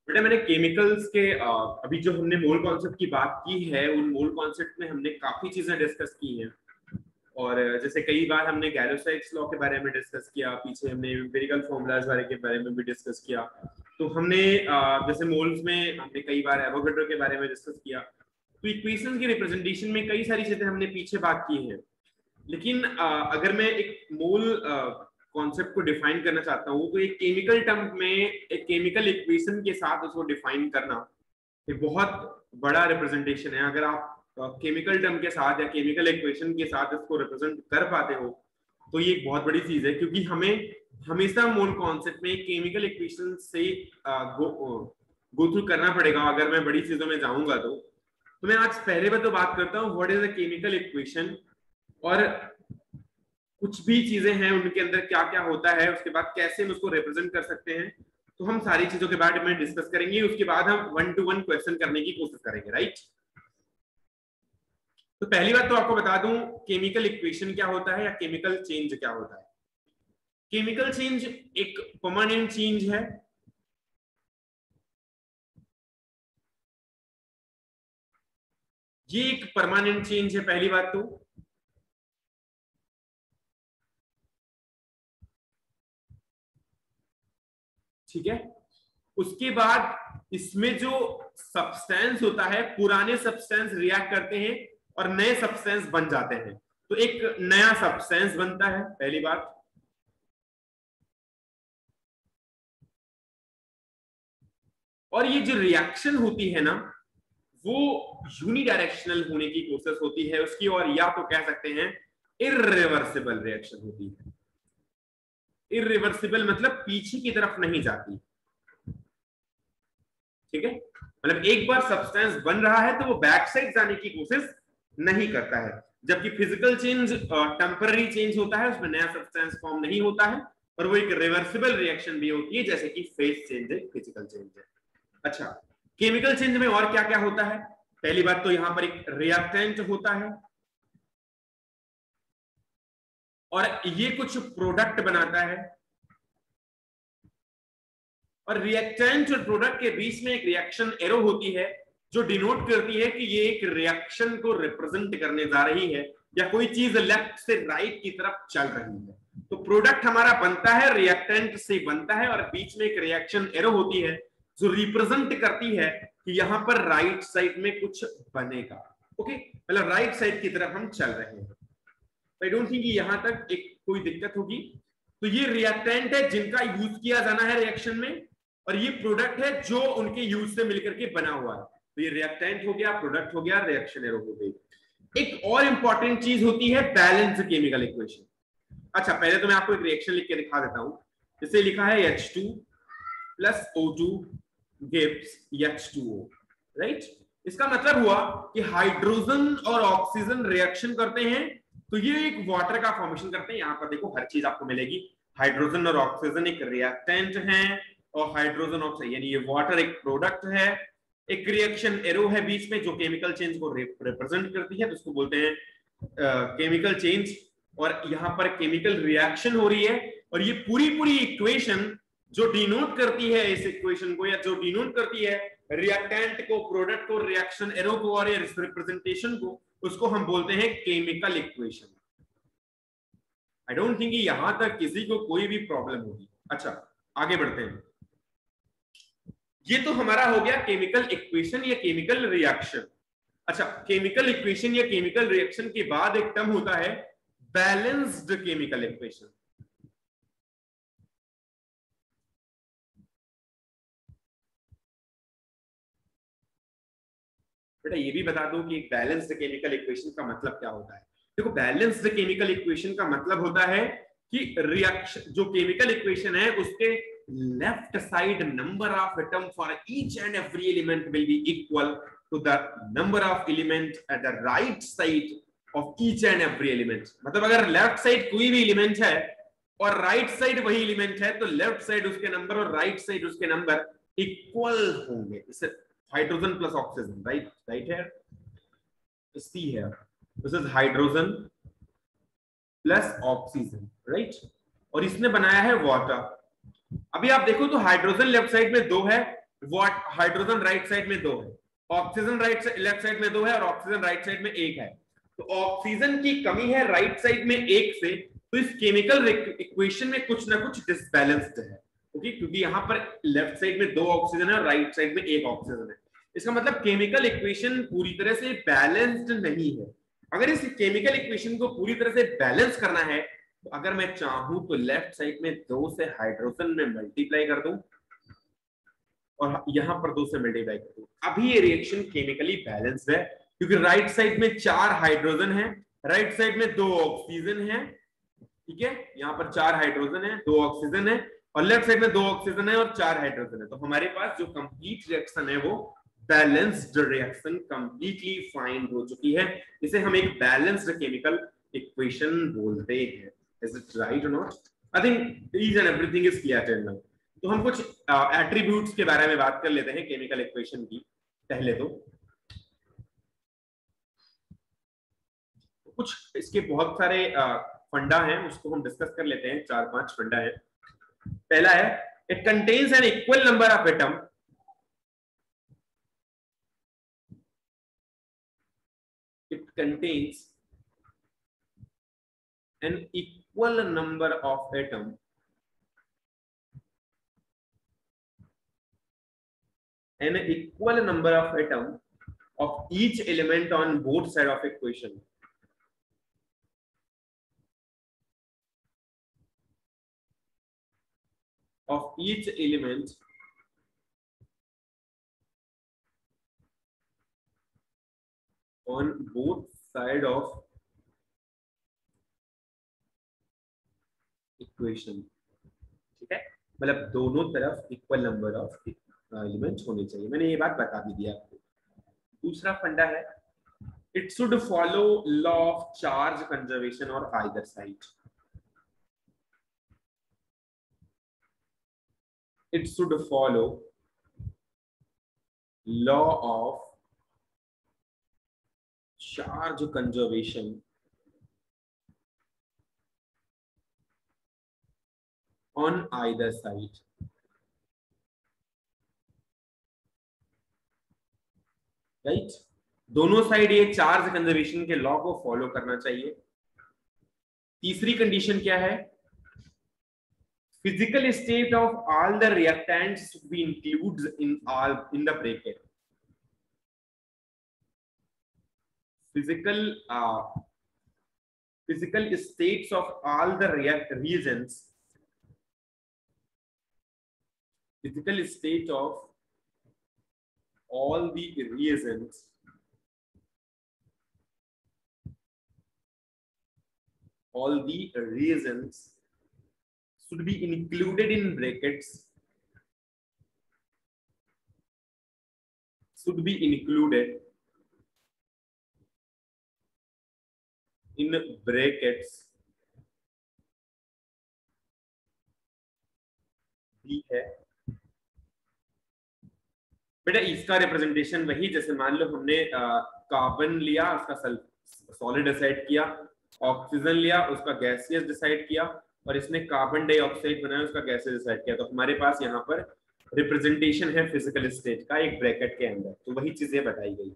बेटा मैंने केमिकल्स के अभी जो हमने मोल कॉन्सेप्ट की बात की है, उन मोल कॉन्सेप्ट में हमने काफी चीजें डिस्कस की हैं। और जैसे कई बार हमने गैलो-साइक्स लॉ के बारे में डिस्कस किया, पीछे हमने एम्पिरिकल फॉर्मूलाज के बारे में भी डिस्कस किया। तो हमने जैसे मोल्स में हमने कई बार एवोगैड्रो के बारे में डिस्कस किया। तो इक्वेशन की रिप्रेजेंटेशन में कई सारी चीजें हमने पीछे बात की हैं। लेकिन अगर मैं एक मोल कॉन्सेप्ट को डिफाइन करना चाहता हूँ तो एक केमिकल टर्म में एक केमिकल इक्वेशन के साथ उसको डिफाइन करना एक बहुत बड़ा रिप्रेजेंटेशन है। अगर आप केमिकल टर्म के साथ या केमिकल इक्वेशन के साथ इसको रिप्रेजेंट कर पाते हो तो ये एक बहुत बड़ी चीज है, क्योंकि हमें हमेशा मोल कॉन्सेप्ट में केमिकल इक्वेशन से गो थ्रू करना पड़ेगा अगर मैं बड़ी चीजों में जाऊंगा। तो मैं आज पहले बार तो बात करता हूँ what is a chemical equation, और कुछ भी चीजें हैं उनके अंदर क्या क्या होता है, उसके बाद कैसे हम उसको रिप्रेजेंट कर सकते हैं। तो हम सारी चीजों के बारे में डिस्कस करेंगे, उसके बाद हम 1-to-1 क्वेश्चन करने की कोशिश करेंगे, राइट। तो पहली बात तो आपको बता दूं केमिकल इक्वेशन क्या होता है या केमिकल चेंज क्या होता है। केमिकल चेंज एक परमानेंट चेंज है। ये एक परमानेंट चेंज है पहली बात तो। ठीक है, उसके बाद इसमें जो सब्सटेंस होता है, पुराने सब्सटेंस रिएक्ट करते हैं और नए सब्सटेंस बन जाते हैं, तो एक नया सब्सटेंस बनता है पहली बात। और ये जो रिएक्शन होती है ना वो यूनिडायरेक्शनल होने की कोशिश होती है उसकी, और या तो कह सकते हैं इर्रिवर्सिबल रिएक्शन होती है। इर्रिवर्सिबल मतलब पीछे की तरफ नहीं जाती। ठीक है, मतलब एक बार सब्सटेंस बन रहा है तो वो बैक साइड जाने की कोशिश नहीं करता है। जबकि फिजिकल चेंज टेम्पररी चेंज होता है, उसमें नया सब्सटेंस फॉर्म नहीं होता है, और वो एक रिवर्सिबल रिएक्शन भी होती है, जैसे कि फेज चेंज है, फिजिकल चेंज है। अच्छा, केमिकल चेंज में और क्या क्या होता है। पहली बात तो यहां पर एक रिएक्टेंट होता है और ये कुछ प्रोडक्ट बनाता है, और रिएक्टेंट और प्रोडक्ट के बीच में एक रिएक्शन एरो होती है जो डिनोट करती है कि ये एक रिएक्शन को रिप्रेजेंट करने जा रही है या कोई चीज लेफ्ट से राइट की तरफ चल रही है। तो प्रोडक्ट हमारा बनता है, रिएक्टेंट से बनता है, और बीच में एक रिएक्शन एरो होती है जो रिप्रेजेंट करती है कि यहां पर राइट साइड में कुछ बनेगा। ओके, मतलब राइट साइड की तरफ हम चल रहे हैं। आई डोंट थिंक यहां तक एक कोई दिक्कत होगी। तो ये रिएक्टेंट है जिनका यूज किया जाना है रिएक्शन में, और ये प्रोडक्ट है जो उनके यूज से मिलकर के बना हुआ है। तो ये रिएक्टेंट हो गया, प्रोडक्ट हो गया, रिएक्शन एरो हो गई। एक और इंपॉर्टेंट चीज होती है बैलेंस केमिकल इक्वेशन। अच्छा, पहले तो मैं आपको एक रिएक्शन लिख के दिखा देता हूं। इसे लिखा है H2 plus O2 gives H2O, right. इसका मतलब हुआ कि हाइड्रोजन और ऑक्सीजन रिएक्शन करते हैं तो ये एक वाटर का फॉर्मेशन करते हैं। यहां पर देखो हर चीज आपको मिलेगी। हाइड्रोजन और ऑक्सीजन एक रिएक्टेंट है, और हाइड्रोजन ऑक्साइड यानी ये वाटर एक प्रोडक्ट है। एक रिएक्शन एरो है बीच में जो केमिकल चेंज को रिप्रेजेंट करती है, तो उसको बोलते हैं केमिकल चेंज। और यहां पर केमिकल रिएक्शन हो रही है, और ये पूरी पूरी इक्वेशन जो डिनोट करती है इस इक्वेशन को, या जो डिनोट करती है रिएक्टेंट को, प्रोडक्ट को, रिएक्शन एरो को और इस रिप्रेजेंटेशन को, उसको हम बोलते हैं chemical equation. I don't think यहां तक किसी को कोई भी प्रॉब्लम होगी। अच्छा, आगे बढ़ते हैं। ये तो हमारा हो गया केमिकल इक्वेशन या केमिकल रिएक्शन। अच्छा, केमिकल इक्वेशन या केमिकल रिएक्शन के बाद एक टर्म होता है बैलेंस्ड केमिकल इक्वेशन। बेटा ये भी बता दो कि एक बैलेंस्ड केमिकल इक्वेशन का मतलब क्या होता है। देखो, बैलेंस्ड केमिकल इक्वेशन का मतलब होता है कि रिएक्शन जो केमिकल इक्वेशन है उसके left side number of atom for each and every element will be equal to the number of element at the right side of each and every element. मतलब अगर लेफ्ट साइड कोई भी element है और right side वही element है, तो left side उसके नंबर और राइट साइड उसके नंबर इक्वल होंगे। इसे hydrogen plus oxygen, right here, see here, this is hydrogen plus oxygen, right। और इसने बनाया है वाटर। अभी आप देखो तो हाइड्रोजन लेफ्ट साइड में 2 है व्हाट हाइड्रोजन राइट साइड में 2 है, ऑक्सीजन लेफ्ट साइड में 2 है और ऑक्सीजन राइट साइड में 1 है। तो ऑक्सीजन की कमी है राइट साइड में 1 से, तो इस केमिकल इक्वेशन में कुछ ना कुछ डिसबैलेंस्ड है। ओके, क्योंकि यहाँ पर लेफ्ट साइड में 2 ऑक्सीजन है और राइट साइड में 1 ऑक्सीजन है। इसका मतलब केमिकल इक्वेशन पूरी तरह से बैलेंस्ड नहीं है। अगर इस केमिकल इक्वेशन को पूरी तरह से बैलेंस करना है, तो अगर मैं चाहूं तो लेफ्ट साइड में 2 से हाइड्रोजन में मल्टीप्लाई कर दूं और यहां पर 2 से मल्टीप्लाई कर दूं, अभी ये रिएक्शन केमिकली बैलेंस्ड है, क्योंकि राइट साइड में 4 हाइड्रोजन है, राइट साइड में 2 ऑक्सीजन है। ठीक है, यहाँ पर 4 हाइड्रोजन है, 2 ऑक्सीजन है, और लेफ्ट साइड में 2 ऑक्सीजन है और 4 हाइड्रोजन है। तो हमारे पास जो कंप्लीट रिएक्शन है वो बैलेंस्ड रिएक्शन कंप्लीटली फाइंड हो चुकी है। इसे हम एक बैलेंस्ड केमिकल इक्वेशन बोलते हैं। इज इट राइट और not? I think each and everything is clear till now. तो हम कुछ एट्रीब्यूट्स के बारे में बात कर लेते हैं केमिकल इक्वेशन की। पहले तो कुछ इसके बहुत सारे फंडा हैं, उसको हम डिस्कस कर लेते हैं। 4-5 फंडा है। पहला है, it contains an equal number of atom it contains an equal number of atom of each element on both side of equation. Of each element on both side of equation. ठीक है, मतलब दोनों तरफ इक्वल नंबर ऑफ एलिमेंट्स होने चाहिए। मैंने ये बात बता भी दिया आपको। दूसरा फंडा है, it should follow law of charge conservation और either side. It should follow law of charge conservation on either side. Right, दोनों साइड ये चार्ज कंजर्वेशन के लॉ को फॉलो करना चाहिए। तीसरी कंडीशन क्या है? Physical state of all the reactants should be included in the bracket. Physical states of all the reagents. Physical state of all the reagents should be included in brackets. Should be included in brackets. ठीक है बेटा, इसका representation वही, जैसे मान लो हमने carbon लिया, उसका सॉलिड डिसाइड किया, ऑक्सीजन लिया, उसका गैसियस डिसाइड किया, और इसने कार्बन डाइऑक्साइड बनाया, उसका गैसियस डिसाइड किया। तो हमारे पास यहाँ पर रिप्रेजेंटेशन है फिजिकल स्टेट का एक ब्रैकेट के अंदर। तो वही चीजें बताई गई है।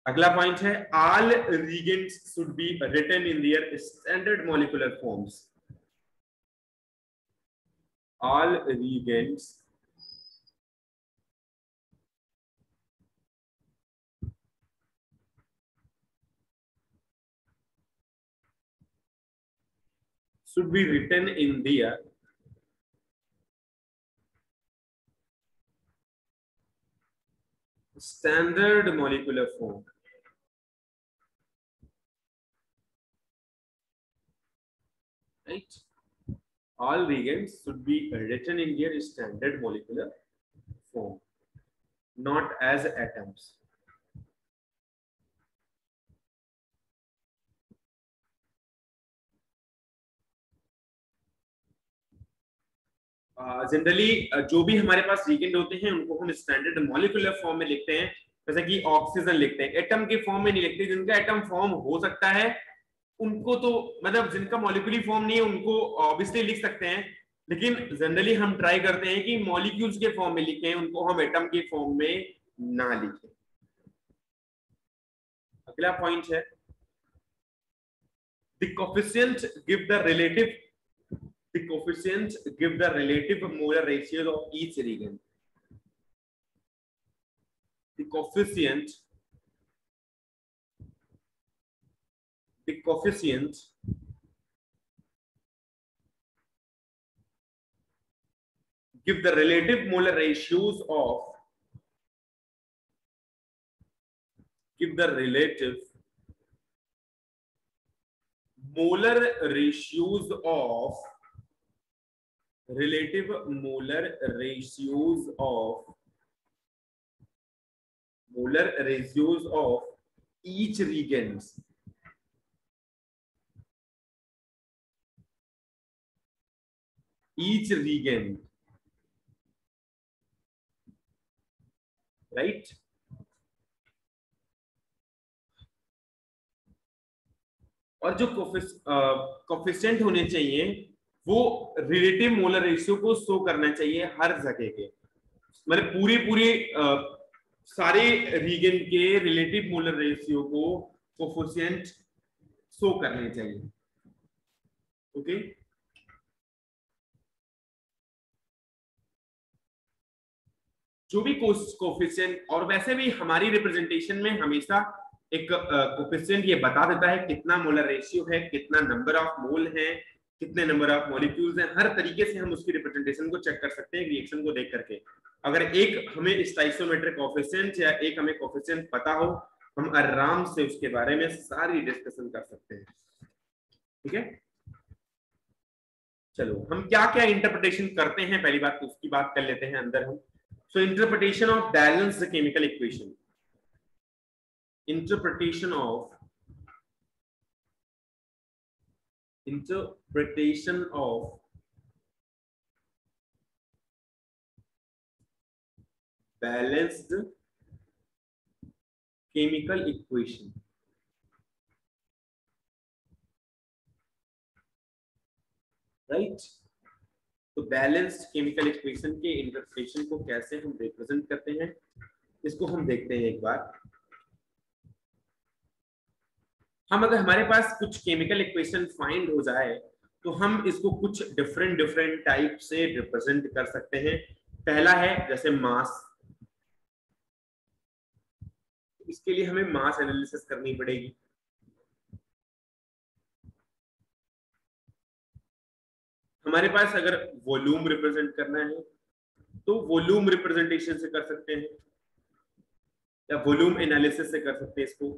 अगला पॉइंट है, all reagents should be written in their standard molecular forms. All reagents should be written in their standard molecular form. Right? All reagents should be written in their standard molecular form, not as atoms. Generally जो भी हमारे पास reagent होते हैं उनको हम standard molecular form में लिखते हैं, जैसे कि ऑक्सीजन लिखते हैं, एटम के फॉर्म में नहीं लिखते। जिनका एटम फॉर्म हो सकता है उनको तो, मतलब जिनका मॉलिक्यूलर फॉर्म नहीं है उनको ऑब्वियसली लिख सकते हैं, लेकिन जनरली हम ट्राई करते हैं कि मॉलिक्यूल्स के फॉर्म में लिखें, उनको हम एटम के फॉर्म में ना लिखें। अगला पॉइंट है the coefficient give the relative molar ratios of each reagent. The coefficient give the relative molar ratios of molar ratios of each reagent. Right? और जो कोफिशिएंट होने चाहिए वो रिलेटिव मोलर रेशियो को शो करना चाहिए हर जगह के, मतलब पूरे सारे रीजन के रिलेटिव मोलर रेशियो को कोफिशिएंट शो करने चाहिए। ओके, जो भी कोफिशिएंट, और वैसे भी हमारी रिप्रेजेंटेशन में हमेशा एक कोफिशिएंट ये बता देता है कितना मोलर रेशियो है, कितना नंबर ऑफ मोल है, कितने नंबर ऑफ मॉलिक्यूल्स हैं। हर तरीके से हम उसकी रिप्रेजेंटेशन को चेक कर सकते हैं रिएक्शन को देख करके। अगर एक हमें स्टोइकोमेट्रिक कोफिशिएंट या एक हमें कोफिशिएंट पता हो, हम आराम से उसके बारे में सारी डिस्कशन कर सकते हैं। ठीक है, चलो हम क्या क्या इंटरप्रिटेशन करते हैं, पहली बात तो उसकी बात कर लेते हैं अंदर हम। So interpretation of balanced chemical equation. Interpretation of balanced chemical equation. Right? तो बैलेंस्ड केमिकल इक्वेशन के इंटरप्रिटेशन को कैसे हम रिप्रेजेंट करते हैं, इसको हम देखते हैं एक बार। हम अगर हमारे पास कुछ केमिकल इक्वेशन फाइंड हो जाए तो हम इसको कुछ डिफरेंट टाइप से रिप्रेजेंट कर सकते हैं। पहला है जैसे मास, इसके लिए हमें मास एनालिसिस करनी पड़ेगी। हमारे पास अगर वॉल्यूम रिप्रेजेंट करना है तो वॉल्यूम रिप्रेजेंटेशन से कर सकते हैं या वॉल्यूम एनालिसिस से कर सकते हैं इसको।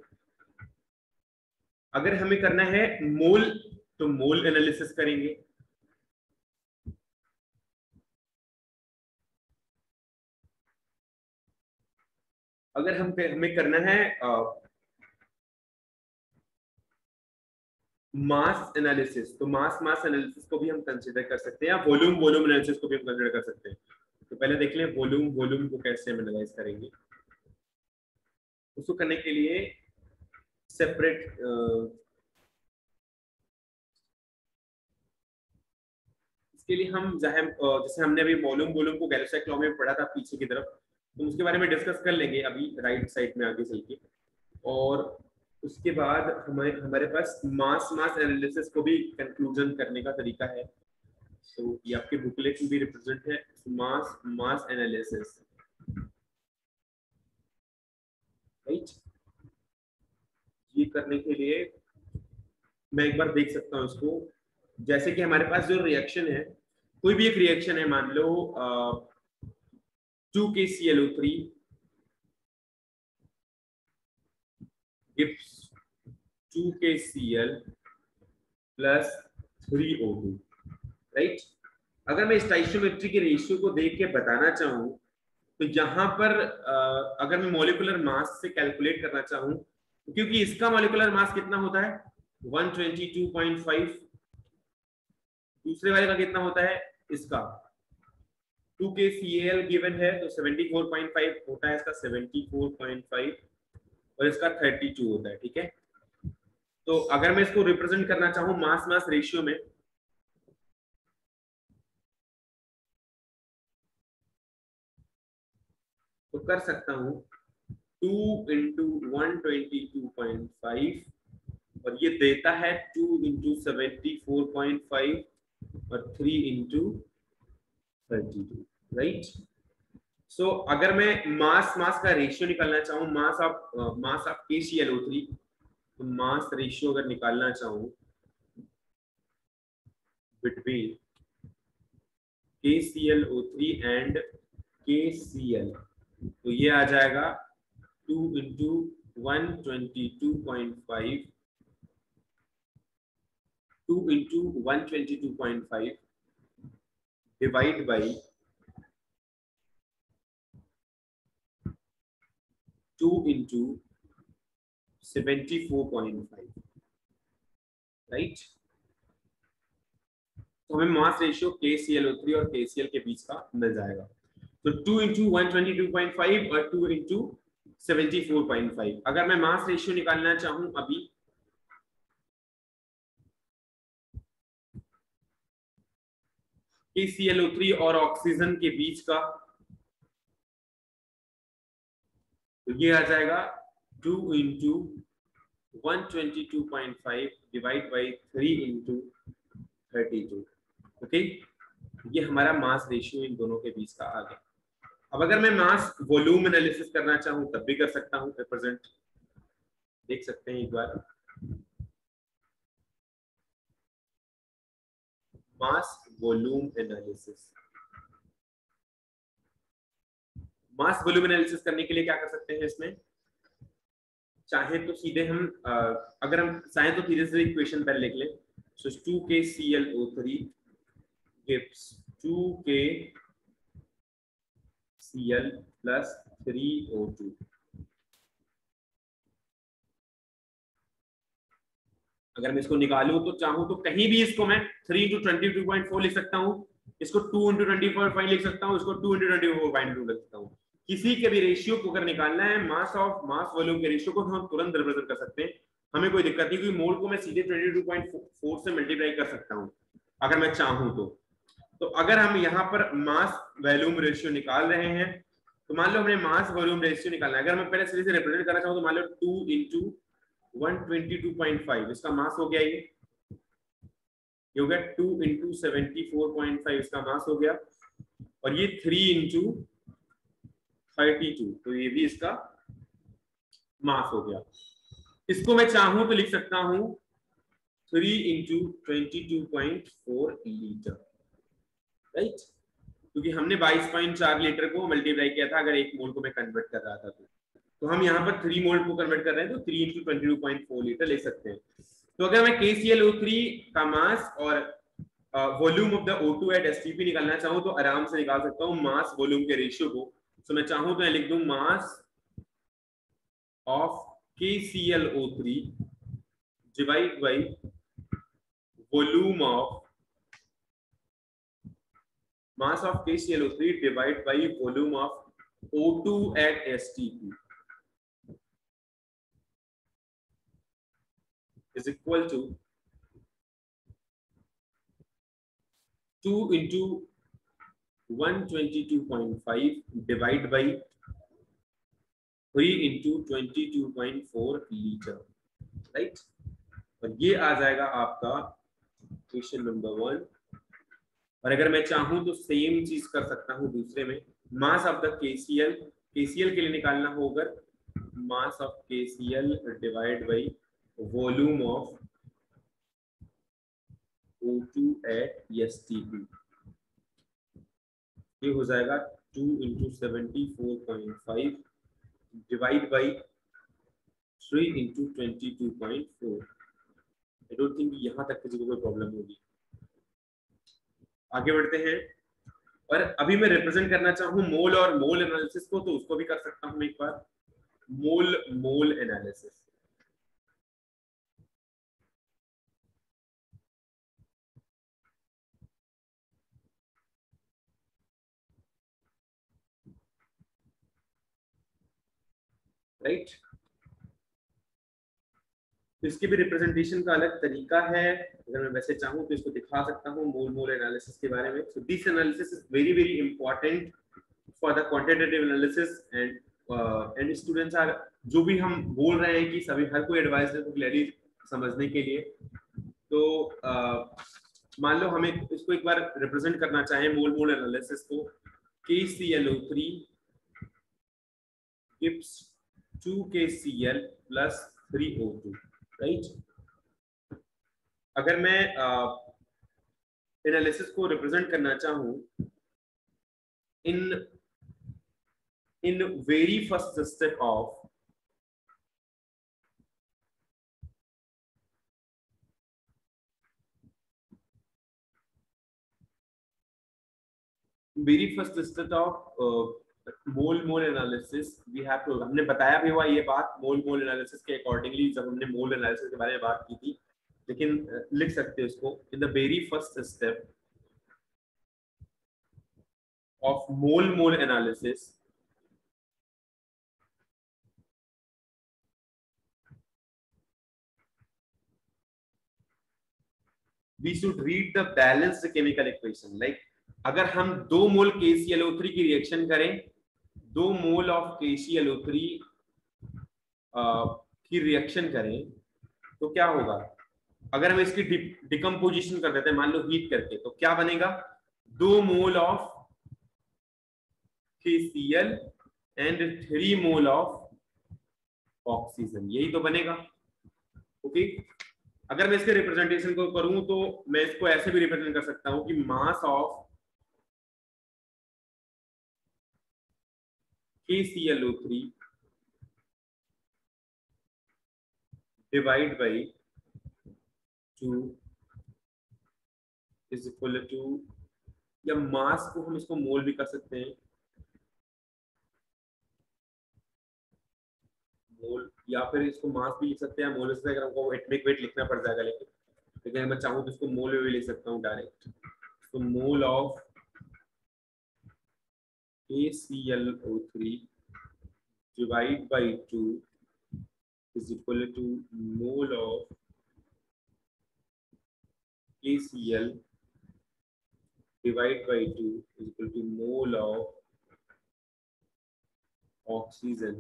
अगर हमें करना है मोल तो मोल एनालिसिस करेंगे। अगर हमें करना है मास एनालिसिस तो मास एनालिसिस को भी हम कंसीडर कर सकते हैं, या वॉल्यूम एनालिसिस को भी हम कंसीडर कर सकते हैं। तो पहले देख लें वॉल्यूम को कैसे हम एनालाइज करेंगे। उसको करने के लिए सेपरेट इसके लिए हम जैसे हमने अभी वॉल्यूम को गैलेर्किन लॉ में पढ़ा था पीछे की तरफ, तो उसके बारे में डिस्कस कर लेंगे अभी राइट साइड में आगे चल के। और उसके बाद हमारे पास मास एनालिसिस को भी कंक्लूजन करने का तरीका है। तो ये आपके बुकलेट में भी रिप्रेजेंट है, मास एनालिसिस, राइट। ये करने के लिए मैं एक बार देख सकता हूँ इसको, जैसे कि हमारे पास जो रिएक्शन है, कोई भी एक रिएक्शन है, मान लो 2KClO3 gives 2KCl plus 3O2, right. अगर मैं स्टोइकियोमेट्री के रेशियो को देख के बताना चाहूँ तो यहाँ पर अगर मैं मॉलिक्यूलर मास से कैलकुलेट करना चाहूँ, क्योंकि इसका मॉलिक्यूलर मास कितना होता है 122.5, दूसरे वाले का कितना होता है, इसका 2KCl गिवन है तो 74.5 होता है, इसका 74.5 और इसका 32 होता है। ठीक है, तो अगर मैं इसको रिप्रेजेंट करना चाहूँ मास रेशियो में, तो कर सकता हूँ 2 इंटू 122.5 और ये देता है 2 इंटू 74.5 और 3 इंटू 32, राइट। सो अगर मैं मास का रेशियो निकालना चाहूँ, मास ऑफ KClO3, तो मास रेशियो अगर निकालना चाहूँ बिटवीन KClO3 एंड KCl, तो ये आ जाएगा 2 into 122.5 2 into 122.5 divide by 2 into 74.5, right. तो हमें मास रेशियो KClO3 और KCl के बीच का मिल जाएगा। तो 2 इंटू 122.5 और 2 इंटू 74.5। अगर मैं मास रेशियो निकालना चाहूं अभी KClO3 और ऑक्सीजन के बीच का, तो ये आ जाएगा 2 into 122.5 divide by 3 into 32। Okay, ये हमारा मास रेशियो इन दोनों के बीच का आ गया। अब अगर मैं मास वॉल्यूम एनालिसिस करना चाहूं तब भी कर सकता हूं। रिप्रेजेंट देख सकते हैं एक बार, mass volume analysis. Mass volume analysis करने के लिए क्या कर सकते हैं, इसमें चाहे तो सीधे हम अगर हम चाहे तो सीधे से इक्वेशन पहले लिख लें। सो 2KClO3 gives 2KCl plus 3O2। अगर मैं इसको निकालूं तो चाहूं तो कहीं भी इसको मैं 3 इंटू 22.4 लिख सकता हूं, इसको 2 इंटू 20.5 लिख सकता हूं, इसको 2 इंटू 24.2 लिख सकता हूं। किसी के भी रेशियो को अगर निकालना है मास वॉल्यूम के रेशियो को, तो हम तुरंत रिप्रेजेंट कर सकते हैं, हमें कोई दिक्कत नहीं, क्योंकि मोल को मैं सीधे 22.4 से मल्टीप्लाई कर सकता हूं अगर मैं चाहूं तो अगर हम यहाँ पर मास वॉल्यूम रेशियो निकाल रहे हैं, तो मान लो हमने मास वॉल्यूम रेशियो निकालना है, अगर मैं पहले सीधे से रिप्रेजेंट करना चाहूँ तो मान लो 2 इंटू 122.5 इसका मास हो गया, ये हो गया 2 इंटू 74.5 इसका मास हो गया, और ये 3 इंटू 32, तो ये भी इसका मास हो गया। इसको मैं चाहूं तो लिख सकता हूं 3 इंटू 22.4 लीटर, राइट, क्योंकि हमने 22.4 लीटर को मल्टीप्लाई किया था अगर एक मोल को मैं कन्वर्ट कर रहा था तो हम यहाँ पर 3 मोल को कन्वर्ट कर रहे हैं, तो 3 इंटू 22.4 लीटर ले सकते हैं। तो अगर मैं KClO3 का मास और volume of the O2 at STP निकालना चाहूँ तो आराम से निकाल सकता हूँ मास वॉल्यूम के रेशियो को। तो मैं चाहूँ तो मैं लिख दूं मास of KClO3 divide by volume of mass of KClO3 divided by volume of O2 at STP is equal to 2 into 122.5 divided by 3 into 22.4 litre, right. और ये आ जाएगा आपका क्वेश्चन नंबर 1। और अगर मैं चाहूं तो सेम चीज कर सकता हूं दूसरे में, मास ऑफ द KCl के लिए निकालना होगा mass of KCl divide by volume of O2 at STP, ये हो जाएगा 2 into 74.5 divide by 3 into 22.4। I don't think यहाँ तक किसी को कोई प्रॉब्लम होगी। आगे बढ़ते हैं, और अभी मैं रिप्रेजेंट करना चाहूँ मोल और मोल एनालिसिस को, तो उसको भी कर सकता हूँ एक बार, मोल एनालिसिस। राइट, तो इसके भी रिप्रेजेंटेशन का अलग तरीका है। अगर मैं वैसे चाहूँ तो इसको दिखा सकता हूँ मोल एनालिसिस के बारे में। So this analysis is very very important for the quantitative analysis and students are, जो भी हम बोल रहे हैं कि सभी हर कोई एडवाइस है तो क्लियरली समझने के लिए। तो मान लो हमें इसको एक बार रिप्रेजेंट करना चाहें मोल मोल एनालिसिस को, KClO3 gives 2KCl plus 3O2, right. अगर मैं एनालिसिस को रिप्रेजेंट करना चाहूं in very first step of mole mole analysis we have to, हमने बताया भी हुआ ये बात मोल मोल एनालिसिस के अकॉर्डिंगली जब हमने मोल एनालिसिस के बारे में बात की थी, लेकिन लिख सकते हैं इसको in the very first step of mole mole analysis we should read the balanced chemical equation, like अगर हम 2 मोल KClO3 की रिएक्शन करें, 2 मोल ऑफ KClO3 की रिएक्शन करें तो क्या होगा, अगर हम इसकी डिकम्पोजिशन कर देते हैं मान लो हीट करके, तो क्या बनेगा, 2 mole of KCl and 3 mole of oxygen, यही तो बनेगा। ओके, अगर मैं इसके रिप्रेजेंटेशन को करूं तो मैं इसको ऐसे भी रिप्रेजेंट कर सकता हूं कि mass of KClO3 divide by 2 is equal to, या मास को हम इसको मोल भी कर सकते हैं, मोल, या फिर इसको मास भी लिख सकते हैं मोल से, अगर हमको एटॉमिक वेट लिखना पड़ जाएगा, लेकिन मैं चाहूँ तो इसको मोल में भी लिख सकता हूँ डायरेक्ट। तो mole of KClO3 divide by 2 is equal to mole of KCl divide by 2 is equal to mole of oxygen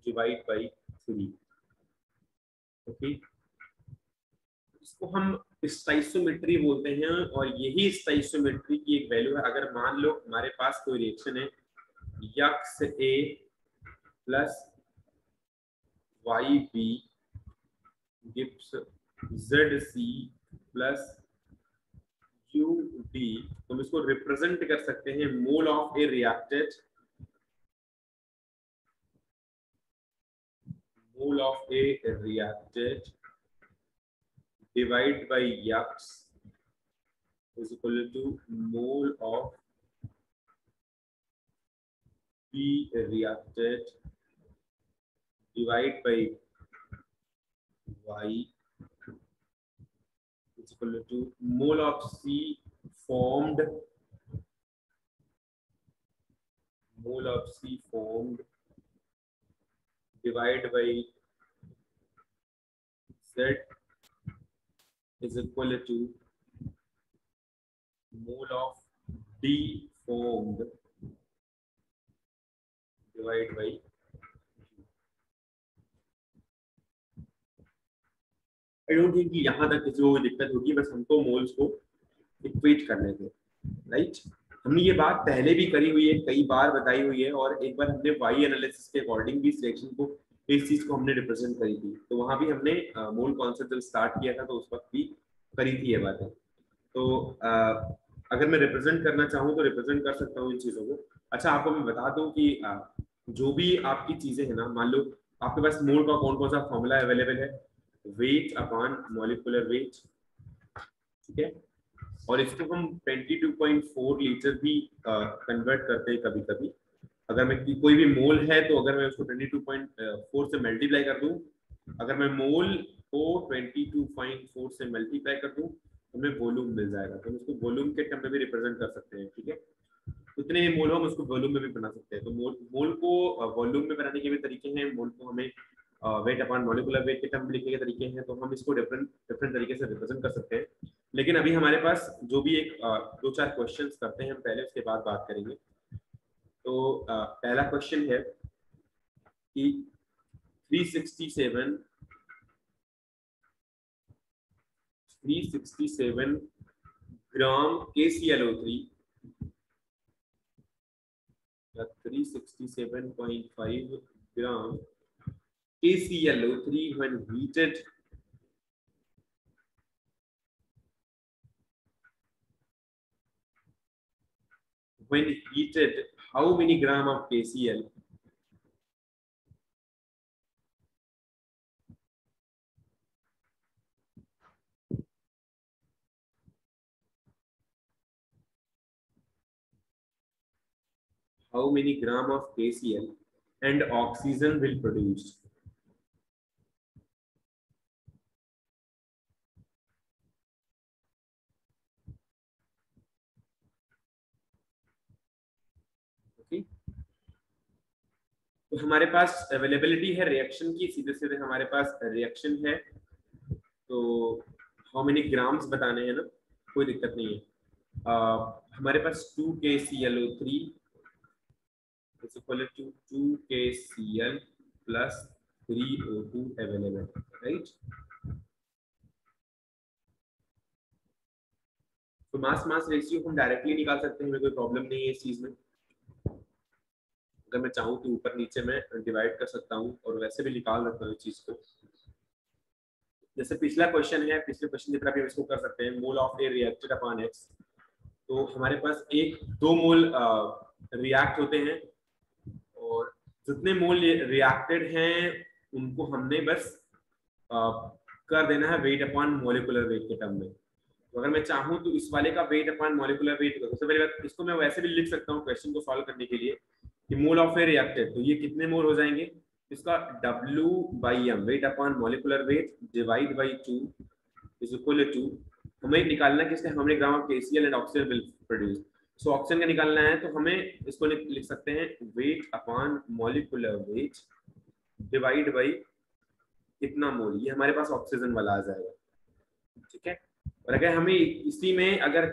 divide by 3। Okay, इसको हम स्टाइसोमेट्री बोलते हैं, और यही स्टाइसोमेट्री की एक वैल्यू है। अगर मान लो हमारे पास कोई रिएक्शन है XA plus YB gives ZC plus UD, तो हम इसको रिप्रेजेंट कर सकते हैं mole of A reactant, mole of A reactant divide by X is equal to mole of B reactant divide by Y is equal to mole of C formed, mole of C formed divide by Z is equal to mole of D formed divide by I don't think कि यहाँ तक किसी को कोई दिक्कत होगी, बस हमको मोल्स को इक्वेट करने थे, राइट। हमने ये बात पहले भी करी हुई है, कई बार बताई हुई है, और एक बार हमने वाई एनालिसिस के अकॉर्डिंग भी सिलेक्शन को, इस चीज को हमने रिप्रेजेंट करी थी, तो वहां भी हमने मोल कॉन्सेप्ट जब स्टार्ट किया था तो उस वक्त भी करी थी ये बातें। तो अगर मैं रिप्रेजेंट करना चाहूँ तो रिप्रेजेंट कर सकता हूँ इन चीजों को। अच्छा, आपको मैं बता दूं कि जो भी आपकी चीजें हैं ना, मान लो आपके पास मोल का कौन कौन सा फॉर्मूला अवेलेबल है, वेट अपॉन मॉलिक्यूलर वेट, ठीक है, और इसको हम 22.4 लीटर भी कन्वर्ट करते हैं कभी कभी। अगर मैं कोई भी मोल है तो अगर मैं उसको 22.4 से मल्टीप्लाई कर दूं, अगर मैं मोल को 22.4 से मल्टीप्लाई कर दूं तो हमें वॉल्यूम मिल जाएगा, तो हम उसको वॉल्यूम के टर्म में भी रिप्रेजेंट कर सकते हैं, ठीक है। उतने ही मोल हम उसको वॉल्यूम में भी बना सकते हैं। तो मोल को वॉल्यूम में बनाने के भी तरीके हैं, मोल को हमें वेट अपॉन मॉलिक्यूलर वेट के टर्म में लिखने के तरीके हैं, तो हम इसको डिफरेंट तरीके से रिप्रेजेंट कर सकते हैं। लेकिन अभी हमारे पास जो भी एक 2-4 क्वेश्चंस करते हैं हम पहले, उसके बाद बात करेंगे। तो पहला क्वेश्चन है कि 367 ग्राम KClO3 या 367.5 ग्राम KClO3 when heated, how many gram of KCl and oxygen will produce? Okay. तो हमारे पास अवेलेबिलिटी है रिएक्शन की, सीधे सीधे हमारे पास रिएक्शन है, तो हाउ मेनी ग्राम्स बताने हैं ना, कोई दिक्कत नहीं है। हमारे पास 2 KClO3 is equal to 2 KCl plus 3 O2 available, right. तो मास मास रेशियो हम डायरेक्टली निकाल सकते हैं, हमें कोई प्रॉब्लम नहीं है इस चीज में। अगर मैं चाहूँ तो ऊपर नीचे मैं डिवाइड कर सकता हूँ और वैसे भी निकाल सकता हूँ इस चीज को। जैसे पिछला क्वेश्चन है, पिछले क्वेश्चन की तरह भी इसको कर सकते हैं, mole of A reacted upon x. तो हमारे पास 1-2 मोल रिएक्ट होते हैं और जितने मोल रिएक्टेड हैं उनको हमने बस कर देना है वेट अपॉन मॉलिक्यूलर वेट के टर्म में। तो अगर मैं चाहूँ तो इस वाले का वेट अपॉन मॉलिक्यूलर वेट, सबसे पहले बात इसको मैं वैसे भी लिख सकता हूँ क्वेश्चन को सॉल्व करने के लिए कि मोल ऑफ ए रिएक्टेड, तो ये कितने मोल हो जाएंगे, इसका W/m weight upon molecular weight divide by 2 is equal to, हमें निकालना है किसका, हमें gram of KCl and oxygen will produce. So oxygen का निकालना है तो हमें इसको लिख सकते हैं weight upon molecular weight divide by कितना मोल, ये हमारे पास ऑक्सीजन वाला आ जाएगा, ठीक है। और अगर हमें इसी में अगर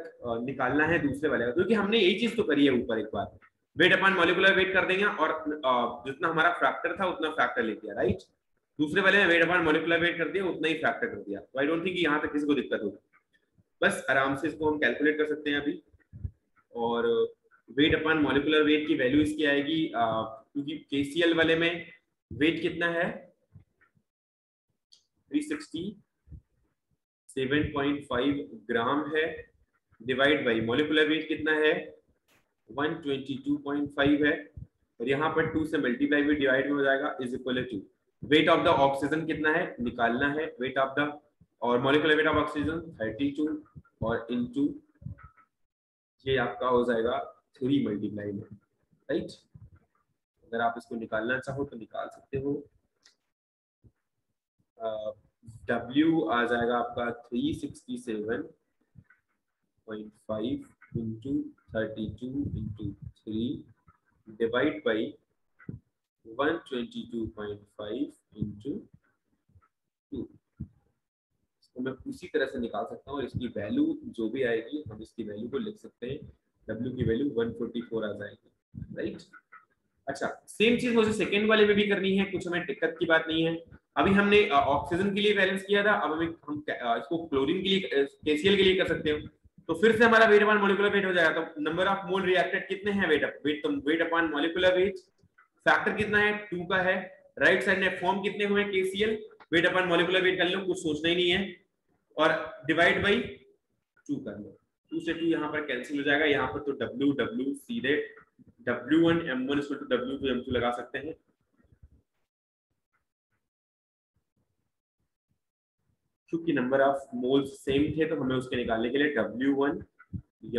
निकालना है दूसरे वाले का, क्योंकि हमने यही चीज तो करी है ऊपर, एक बार वेट अपॉन मॉलिक्यूलर वेट कर देंगे और जितना हमारा फैक्टर था उतना फैक्टर ले लिया, राइट। दूसरे वाले में वेट अपॉन मॉलिक्यूलर वेट कर दिया, उतना ही फैक्टर कर दिया। तो आई डोंट थिंक यहाँ तक किसी को दिक्कत होगी, बस आराम से इसको हम कैलकुलेट कर सकते हैं अभी। और वेट अपॉन मॉलिक्यूलर वेट की वैल्यू इसकी आएगी, क्योंकि KCl वाले में वेट कितना है 367.5 ग्राम है, डिवाइड बाई मॉलिक्यूलर वेट कितना है 122.5 है, और यहाँ पर 2 से मल्टीप्लाई भी डिवाइड में हो जाएगा, is equal to weight of the oxygen कितना है निकालना है, वेट ऑफ द और मॉलिक्यूलर वेट ऑफ ऑक्सीजन 32 और इनटू ये आपका हो जाएगा 3 मल्टीप्लाई में, राइट। अगर आप इसको निकालना चाहो तो निकाल सकते हो। W आ जाएगा आपका 367.5 into 32 into 3 divide by 122.5 into 2। इसको मैं उसी तरह से निकाल सकता हूँ और इसकी वैल्यू जो भी आएगी हम इसकी वैल्यू को लिख सकते हैं, W की वैल्यू 144 आ जाएगी, राइट। अच्छा, सेम चीज मुझे सेकेंड वाले में भी करनी है, कुछ हमें दिक्कत की बात नहीं है। अभी हमने ऑक्सीजन के लिए बैलेंस किया था, अब हम इसको क्लोरीन के लिए KCl के लिए कर सकते हो। तो फिर से हमारा वेट अपॉन मॉलिक्यूलर वेट हो जाएगा। तो नंबर ऑफ मोल रिएक्टेड कितने हैं, weight upon molecular wait, factor कितना है 2 का है, राइट साइड में फॉर्म कितने हुए KCl, wait upon molecular wait कर लो, कुछ सोचना ही नहीं है, और डिवाइड बाई 2 कर लो, 2 से 2 यहाँ पर कैंसिल हो जाएगा। यहाँ पर तो W सीधे W1 M1 equal to W2 M2 लगा सकते हैं। क्योंकि नंबर ऑफ मोल्स सेम थे तो हमें उसके निकालने के लिए W1